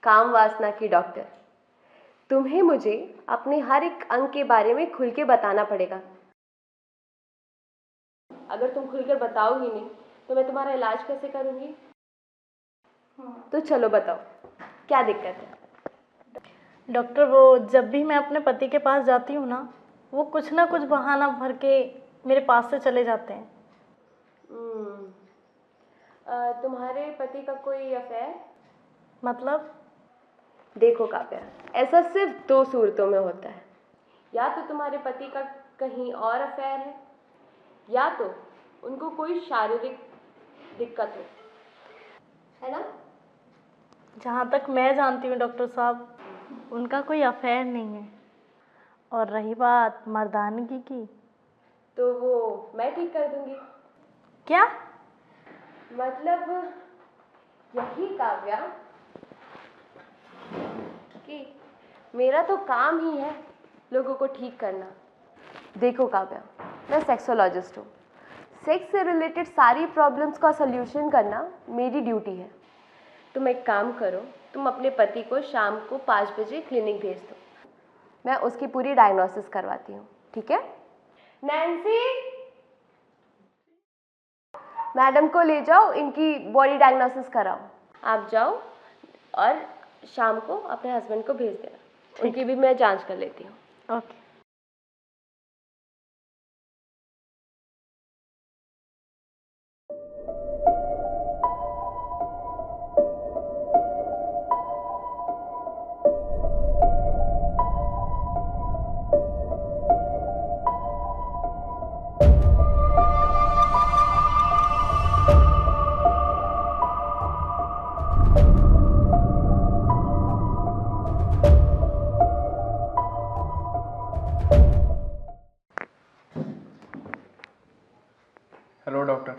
काम वासना की डॉक्टर। तुम्हें मुझे अपने हर एक अंग के बारे में खुल के बताना पड़ेगा। अगर तुम खुलकर बताओगी नहीं तो मैं तुम्हारा इलाज कैसे करूंगी? तो चलो बताओ, क्या दिक्कत है? डॉक्टर, वो जब भी मैं अपने पति के पास जाती हूँ ना, वो कुछ ना कुछ बहाना भर के मेरे पास से चले जाते हैं। तुम्हारे पति का कोई अफेयर? मतलब? देखो काव्या, ऐसा सिर्फ दो सूरतों में होता है। या तो तुम्हारे पति का कहीं और अफेयर है, या तो उनको कोई शारीरिक दिक्कत है ना? जहाँ तक मैं जानती हूँ डॉक्टर साहब, उनका कोई अफेयर नहीं है। और रही बात मर्दानगी की, तो वो मैं ठीक कर दूंगी। क्या? मतलब यही काव्या कि मेरा तो काम ही है लोगों को ठीक करना। देखो काव्या, मैं सेक्सोलॉजिस्ट हूँ। सेक्स से रिलेटेड सारी प्रॉब्लम्स का सल्यूशन करना मेरी ड्यूटी है। तुम एक काम करो, तुम अपने पति को शाम को 5 बजे क्लिनिक भेज दो। मैं उसकी पूरी डायग्नोसिस करवाती हूँ, ठीक है? नैन्सी, मैडम को ले जाओ, इनकी बॉडी डायग्नोसिस कराओ। आप जाओ और शाम को अपने हस्बैंड को भेज देना। उनकी भी मैं जांच कर लेती हूँ। ओके। Hello doctor.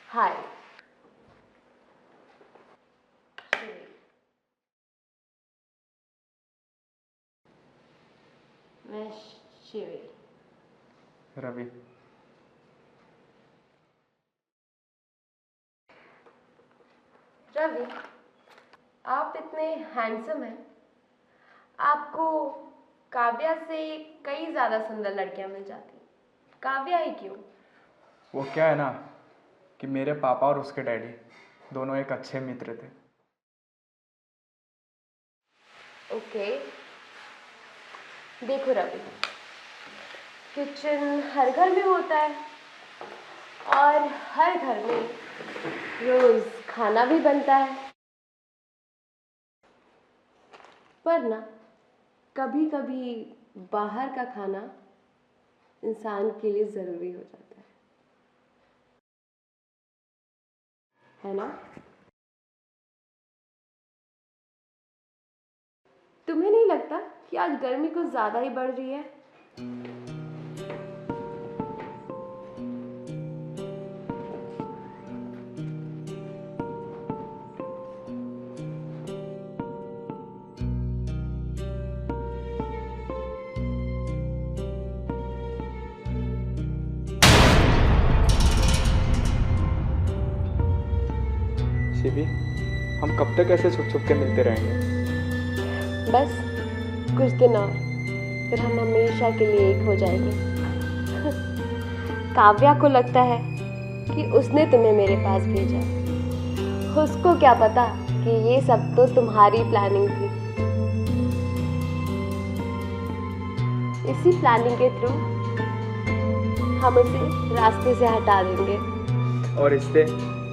हाय। मैं शिवी। रवि। रवि, आप इतने हैंडसम हैं, आपको काव्या से कई ज़्यादा सुंदर लड़कियां मिल जाती। काव्या ही क्यों? वो क्या है ना कि मेरे पापा और उसके डैडी दोनों एक अच्छे मित्र थे। ओके। देखो रवि, किचन हर घर में होता है और हर घर में रोज खाना भी बनता है, पर ना कभी कभी बाहर का खाना इंसान के लिए ज़रूरी हो जाता है ना? तुम्हें नहीं लगता कि आज गर्मी कुछ ज़्यादा ही बढ़ रही है? शिवी, हम कब तक ऐसे छुप छुप के मिलते रहेंगे? बस कुछ दिन और, फिर हम हमेशा के लिए एक हो जाएंगे। काव्या को लगता है कि उसने तुम्हें मेरे पास भेजा, उसको क्या पता कि ये सब तो तुम्हारी प्लानिंग थी। इसी प्लानिंग के थ्रू हम उसे रास्ते से हटा देंगे। और इससे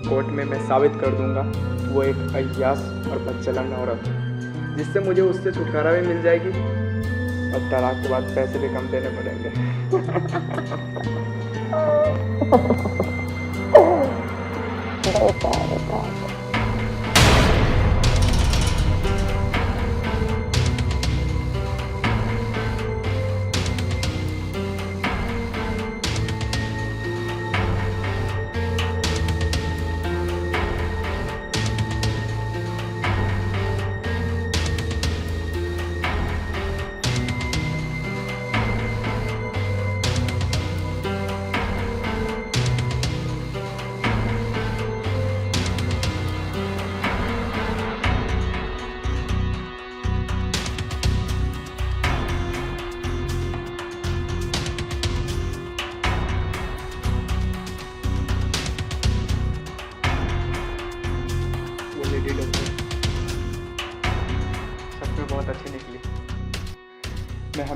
कोर्ट में मैं साबित कर दूंगा वो एक अय्यास और बदचलन औरत है, जिससे मुझे उससे छुटकारा भी मिल जाएगी और तलाक के बाद पैसे भी कम देने पड़ेंगे।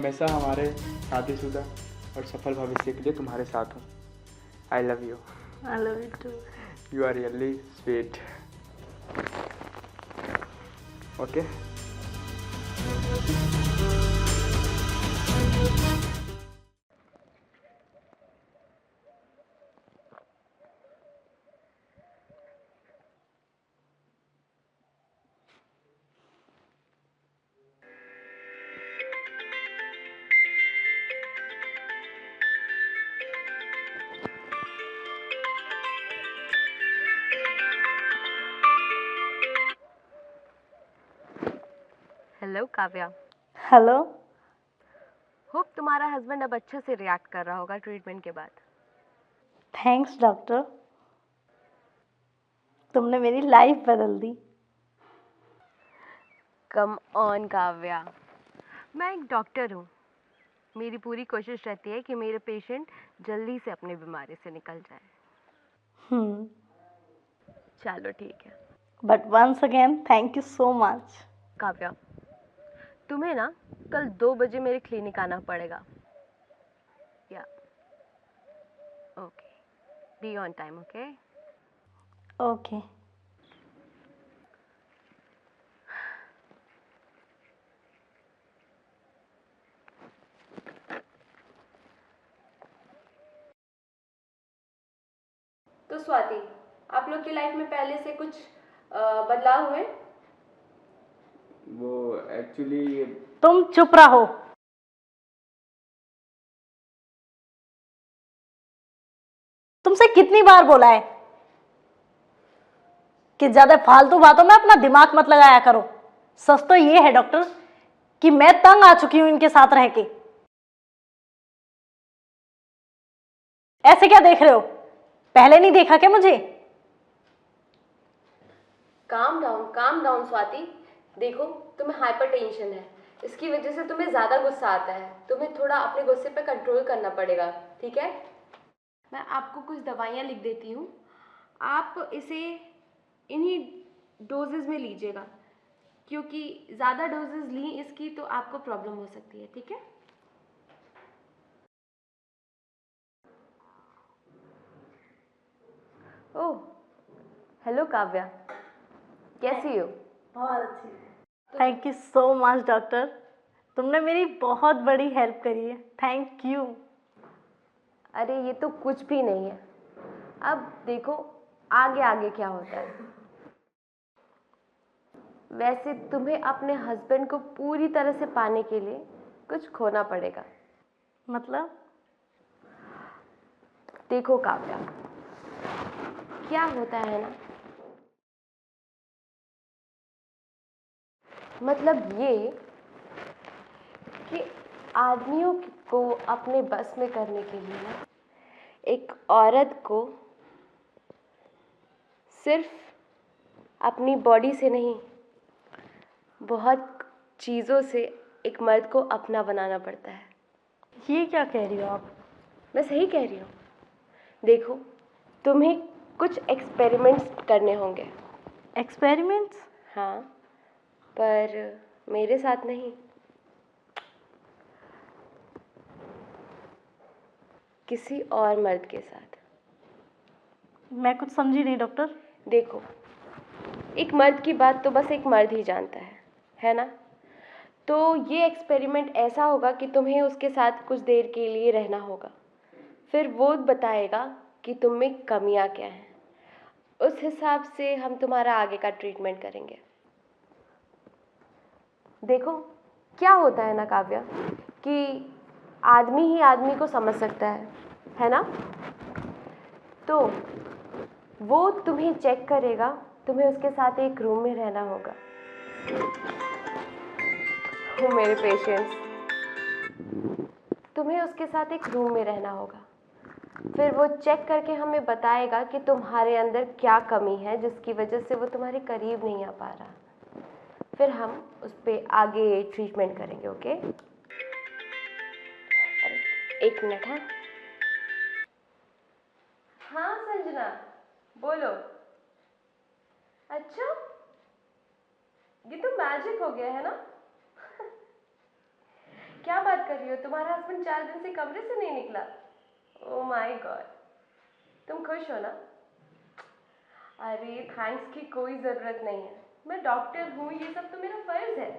हमेशा हमारे शादीशुदा और सफल भविष्य के लिए तुम्हारे साथ हूँ। I love you. I love you too. You are really sweet. Okay. Hello Kavya. Hello. Hope तुम्हारा हस्बैंड अब अच्छे से रिएक्ट कर रहा होगा ट्रीटमेंट के बाद। थैंक्स डॉक्टर, तुमने मेरी लाइफ बदल दी। कम ऑन काव्या, मैं एक डॉक्टर हूँ। मेरी पूरी कोशिश रहती है कि मेरे पेशेंट जल्दी से अपनी बीमारी से निकल जाए। चलो ठीक है। But once again thank you so much. Kavya, तुम्हें ना कल 2 बजे मेरे क्लिनिक आना पड़ेगा। या okay, be on time. Okay okay. तो स्वाति, आप लोग की लाइफ में पहले से कुछ बदलाव हुए? वो एक्चुअली तुम चुप रहो। तुमसे कितनी बार बोला है कि ज्यादा फालतू बातों में अपना दिमाग मत लगाया करो। सच तो ये है डॉक्टर कि मैं तंग आ चुकी हूं इनके साथ रह के। ऐसे क्या देख रहे हो? पहले नहीं देखा क्या मुझे? Calm down Swati. देखो, तुम्हें हाइपर टेंशन है, इसकी वजह से तुम्हें ज़्यादा गुस्सा आता है। तुम्हें थोड़ा अपने गुस्से पे कंट्रोल करना पड़ेगा, ठीक है? मैं आपको कुछ दवाइयाँ लिख देती हूँ, आप इसे इन्हीं डोजेज में लीजिएगा, क्योंकि ज़्यादा डोजेज ली इसकी तो आपको प्रॉब्लम हो सकती है, ठीक है? ओह, हेलो काव्या, कैसी हो? बहुत अच्छी। Thank you so much doctor, तुमने मेरी बहुत बड़ी हेल्प करी है। Thank you. अरे ये तो कुछ भी नहीं है। अब देखो आगे आगे क्या होता है। वैसे तुम्हें अपने हस्बैंड को पूरी तरह से पाने के लिए कुछ खोना पड़ेगा। मतलब? देखो काव्या, क्या होता है ना, मतलब ये कि आदमियों को अपने बस में करने के लिए ना, एक औरत को सिर्फ अपनी बॉडी से नहीं, बहुत चीज़ों से एक मर्द को अपना बनाना पड़ता है। ये क्या कह रही हो आप? मैं सही कह रही हूँ। देखो, तुम्हें कुछ एक्सपेरिमेंट्स करने होंगे। एक्सपेरिमेंट्स? हाँ, पर मेरे साथ नहीं, किसी और मर्द के साथ। मैं कुछ समझी नहीं डॉक्टर। देखो, एक मर्द की बात तो बस एक मर्द ही जानता है ना? तो ये एक्सपेरिमेंट ऐसा होगा कि तुम्हें उसके साथ कुछ देर के लिए रहना होगा, फिर वो बताएगा कि तुम में कमियां क्या हैं। उस हिसाब से हम तुम्हारा आगे का ट्रीटमेंट करेंगे। देखो, क्या होता है ना काव्या, कि आदमी ही आदमी को समझ सकता है ना? तो वो तुम्हें चेक करेगा, तुम्हें उसके साथ एक रूम में रहना होगा। वो मेरे पेशेंट्स, तुम्हें उसके साथ एक रूम में रहना होगा, फिर वो चेक करके हमें बताएगा कि तुम्हारे अंदर क्या कमी है जिसकी वजह से वो तुम्हारे करीब नहीं आ पा रहा। फिर हम उस पर आगे ट्रीटमेंट करेंगे। ओके? अरे 1 मिनट। हाँ हाँ संजना, बोलो। अच्छा, ये तो मैजिक हो गया है ना? क्या बात कर रही हो? तुम्हारा हस्बैंड 4 दिन से कमरे से नहीं निकला। ओह माय गॉड, तुम खुश हो ना? अरे थैंक्स की कोई ज़रूरत नहीं है, मैं डॉक्टर हूँ, ये सब तो मेरा फर्ज है।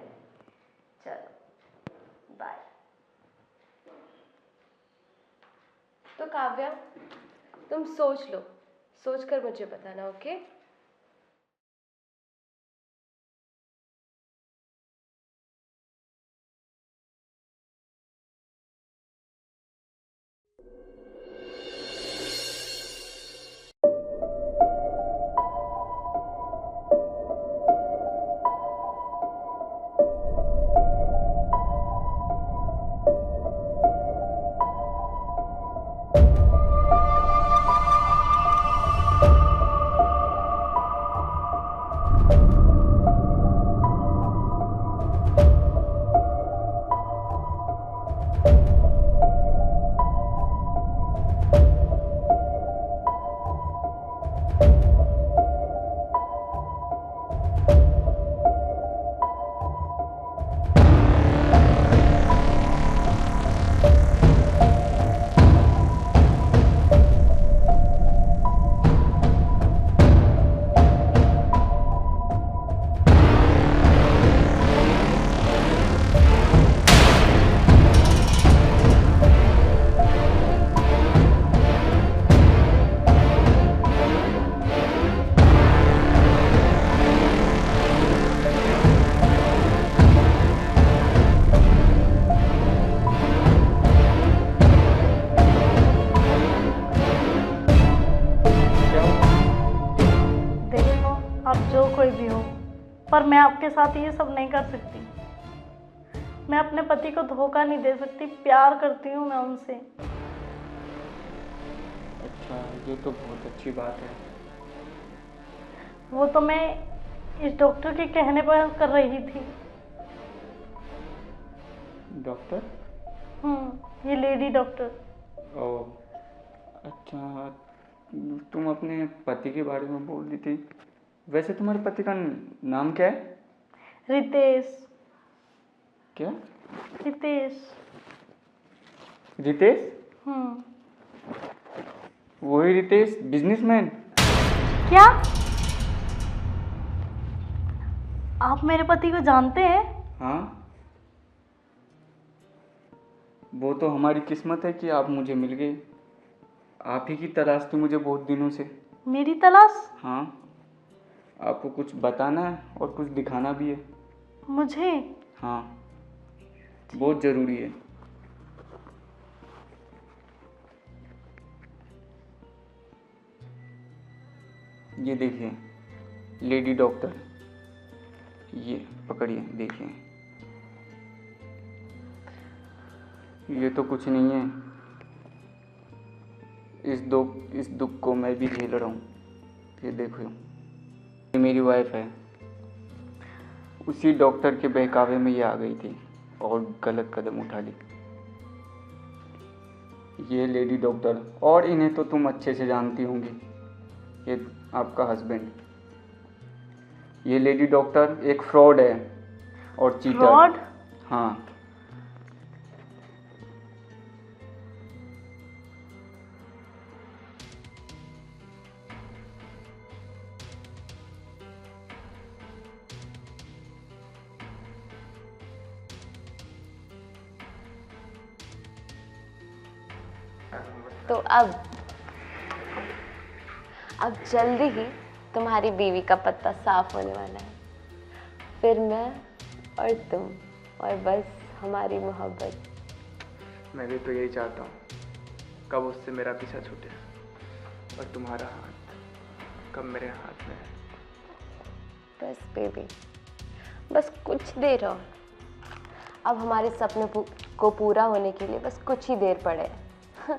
चलो बाय। तो काव्या, तुम सोच लो, सोच कर मुझे बताना, ओके? कोई भी हो, पर मैं आपके साथ ये सब नहीं कर सकती। मैं अपने पति को धोखा नहीं दे सकती, प्यार करती हूँ मैं उनसे। अच्छा, ये तो बहुत अच्छी बात है। वो तो मैं इस डॉक्टर के कहने पर कर रही थी। डॉक्टर? ये लेडी डॉक्टर। ओह अच्छा, तुम अपने पति के बारे में बोल रही थी। वैसे तुम्हारे पति का नाम क्या है? रितेश। क्या? रितेश। रितेश? वही रितेश, बिजनेसमैन? क्या आप मेरे पति को जानते हैं? हाँ, वो तो हमारी किस्मत है कि आप मुझे मिल गए। आप ही की तलाश थी मुझे बहुत दिनों से। मेरी तलाश? हाँ, आपको कुछ बताना है और कुछ दिखाना भी है मुझे। हाँ, बहुत ज़रूरी है। ये देखिए लेडी डॉक्टर, ये पकड़िए, देखिए ये तो कुछ नहीं है। इस दुख को मैं भी झेल रहा हूँ। ये देखो, ये मेरी वाइफ है। उसी डॉक्टर के बहकावे में ये आ गई थी और गलत कदम उठा ली। ये लेडी डॉक्टर, और इन्हें तो तुम अच्छे से जानती होंगी, ये आपका हस्बैंड। ये लेडी डॉक्टर एक फ्रॉड है और चीटर। फ्रॉड? हाँ, तो अब जल्दी ही तुम्हारी बीवी का पत्ता साफ होने वाला है। फिर मैं और तुम और बस हमारी मोहब्बत। मैं भी तो यही चाहता हूँ, कब उससे मेरा पीछा छूटे और तुम्हारा हाथ कब मेरे हाथ में है। बस बेबी, बस कुछ देर और। अब हमारे सपने को पूरा होने के लिए बस कुछ ही देर पड़े है।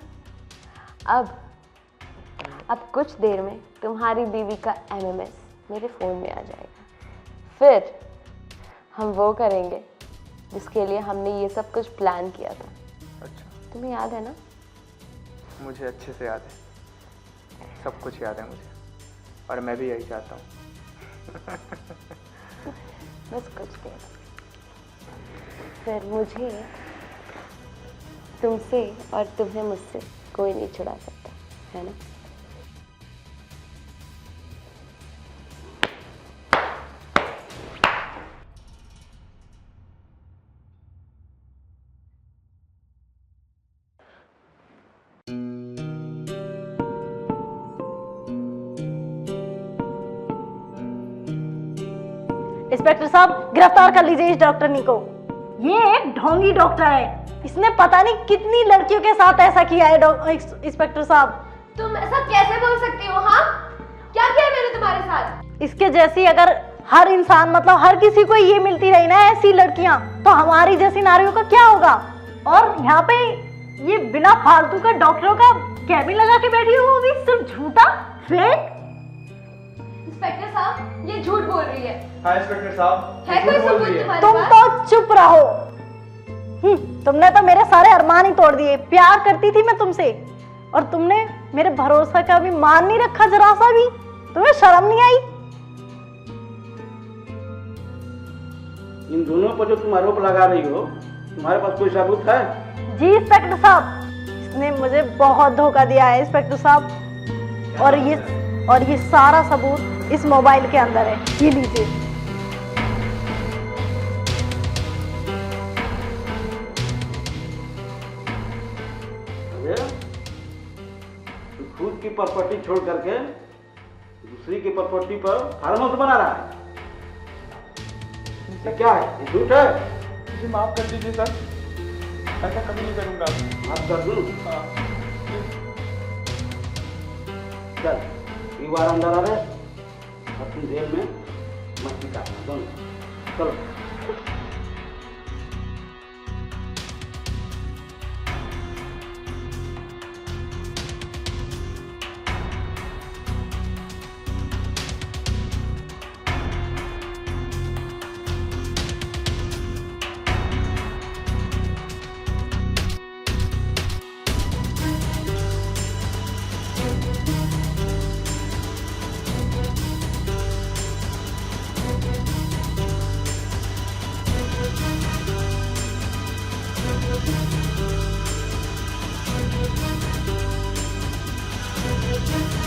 अब कुछ देर में तुम्हारी बीवी का MMS मेरे फ़ोन में आ जाएगा। फिर हम वो करेंगे जिसके लिए हमने ये सब कुछ प्लान किया था। अच्छा, तुम्हें याद है ना? मुझे अच्छे से याद है, सब कुछ याद है मुझे, और मैं भी यही चाहता हूँ। बस कुछ देर। फिर मुझे तुमसे और तुम्हें मुझसे कोई नहीं छुड़ा सकता, है ना? इंस्पेक्टर साहब, गिरफ्तार कर लीजिए इस डॉक्टरनी को। ये एक ढोंगी डॉक्टर है, इसने पता नहीं कितनी लड़कियों के साथ ऐसा किया है। इंस्पेक्टर साहब, तुम ऐसा कैसे बोल सकती हो? हाँ, क्या किया मैंने तुम्हारे साथ? इसके जैसी अगर हर इंसान मतलब हर किसी को ये मिलती रही ना ऐसी लड़कियां, तो हमारी जैसी नारियों का क्या होगा? और यहाँ पे ये बिना फालतू का डॉक्टरों का कैबिन लगा के बैठी हो, वो भी सिर्फ झूठा, फेक। इंस्पेक्टर साहब, ये झूठ बोल रही है। हाँ इंस्पेक्टर साहब, है कोई सबूत तुम्हारे तुम पास? तो चुप रहो। तुमने तो मेरे सारे अरमान ही तोड़ दिए। प्यार करती थी मैं तुमसे, और तुमने मेरे भरोसा का भी मान नहीं रखा जरा सा भी। तुम्हें शर्म नहीं आई? इन दोनों पर जो तुम आरोप लगा रही हो, तुम्हारे पास कोई सबूत है? जी इंस्पेक्टर साहब, इसने मुझे बहुत धोखा दिया है इंस्पेक्टर साहब, और ये सारा सबूत इस मोबाइल के अंदर है। ये लीजिए। अरे तू खुद की प्रॉपर्टी छोड़ करके दूसरी की प्रॉपर्टी पर फार्म हाउस बना रहा है, ये क्या है? ये झूठ है। मुझे माफ कर दीजिए सर, ऐसा कभी नहीं करूंगा। माफ कर दूं? हाँ। चल एक बार अंदर आ रहे, अपनी जेल में मस्ती काटना दोनों। चलो। Thank you.